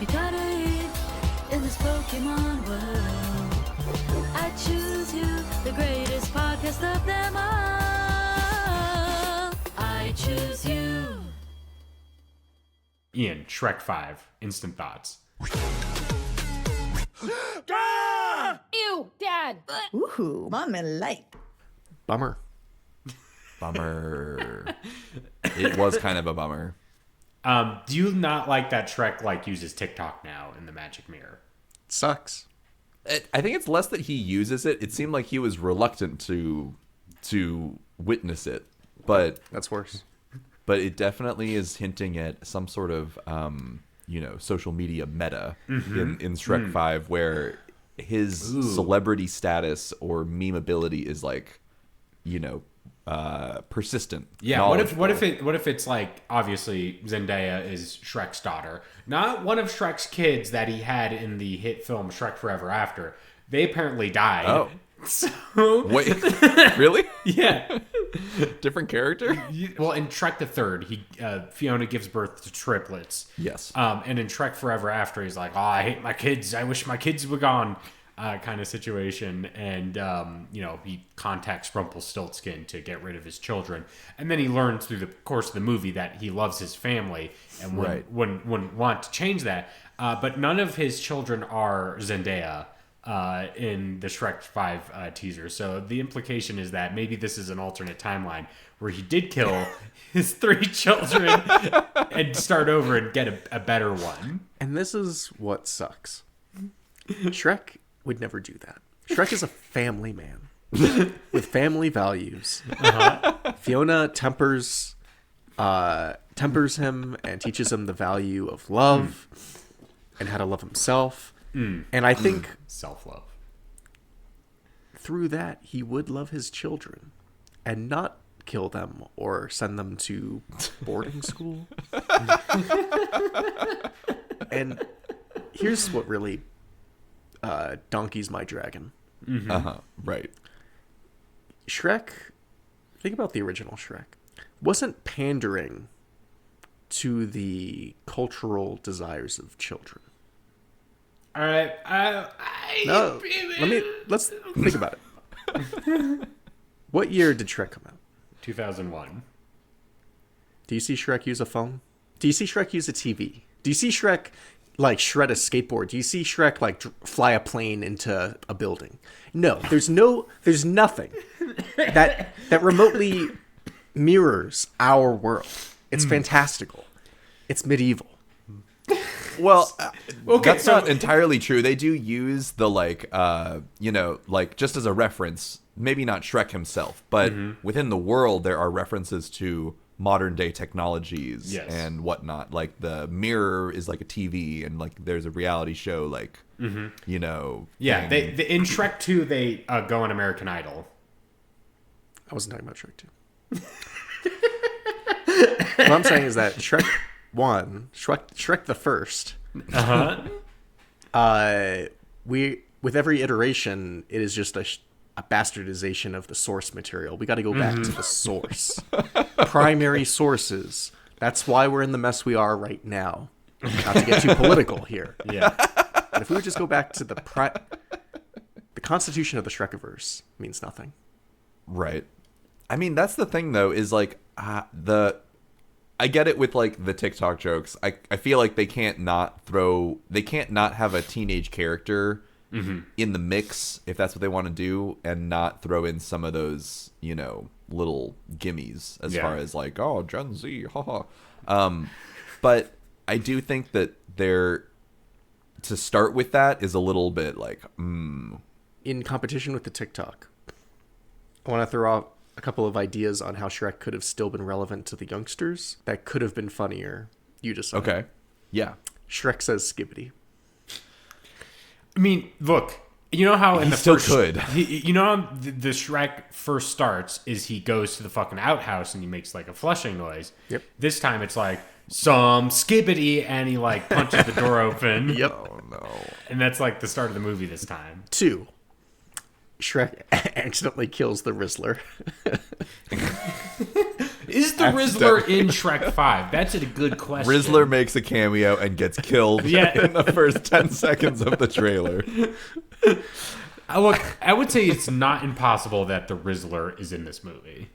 You gotta eat in this Pokemon world. I choose you, the greatest podcast of them all. I choose you. Ian, Shrek 5, instant thoughts. Ew, Dad! Ooh, mommy light. Bummer. It was kind of a bummer. Do you not like that Shrek uses TikTok now in the Magic Mirror? Sucks. I think it's less that he uses it. It seemed like he was reluctant to witness it, but That's worse. it definitely is hinting at some sort of social media meta in Shrek 5, where his celebrity status or memeability is persistent. Yeah. What if it's like, obviously Zendaya is Shrek's daughter, not one of Shrek's kids that he had in the hit film Shrek Forever After. They apparently died. Oh. So Wait, really? yeah. Different character? Well, in Shrek the Third, Fiona gives birth to triplets. Yes. And in Shrek Forever After, he's like, "Oh, I hate my kids. I wish my kids were gone." Kind of situation, and he contacts Rumpelstiltskin to get rid of his children, and then he learns through the course of the movie that he loves his family and wouldn't want to change that. But none of his children are Zendaya in the Shrek 5 teaser. So the implication is that maybe this is an alternate timeline where he did kill his 3 children and start over and get a better one. And this is what sucks. Shrek would never do that. Shrek is a family man with family values. Fiona tempers him and teaches him the value of love and how to love himself. And I think Self-love. through that, he would love his children and not kill them or send them to boarding school. And here's what really donkeys my dragon. Right. Shrek, think about the original Shrek, wasn't pandering to the cultural desires of children. All right. No, let's think about it. What year did Shrek come out? 2001. Do you see Shrek use a phone? Do you see Shrek use a TV? Do you see Shrek shred a skateboard? Do you see Shrek fly a plane into a building? No, there's nothing that remotely mirrors our world. It's fantastical. It's medieval. Well, Okay, that's not entirely true. They do use the just as a reference, maybe not Shrek himself, but within the world there are references to modern day technologies and whatnot. Like the mirror is like a TV, and there's a reality show Yeah, they in Shrek 2 they go on American Idol. I wasn't talking about Shrek 2. What I'm saying is that Shrek 1, Shrek the first, with every iteration, it is just a bastardization of the source material. We got to go back to the source. Primary sources. That's why we're in the mess we are right now. Not to get too political here. Yeah. But if we would just go back to the constitution of the Shrek-iverse means nothing. Right. I mean, that's the thing though, is I get it with the TikTok jokes. I feel like they can't not have a teenage character in the mix if that's what they want to do, and not throw in some of those, little gimmies as far as Gen Z, haha. But I do think that to start with that is a little bit In competition with the TikTok, I want to throw out a couple of ideas on how Shrek could have still been relevant to the youngsters that could have been funnier. You decide. Okay. Yeah. Shrek says skibbity. I mean, look, you know how in the still first, could. You know how the Shrek first starts is he goes to the fucking outhouse and he makes a flushing noise. Yep. This time it's some skibbity, and he punches the door open. Yep. Oh no. And that's the start of the movie this time. 2. Shrek accidentally kills the Rizzler. Is the Rizzler in Shrek 5? That's a good question. Rizzler makes a cameo and gets killed in the first 10 seconds of the trailer. Look, I would say it's not impossible that the Rizzler is in this movie.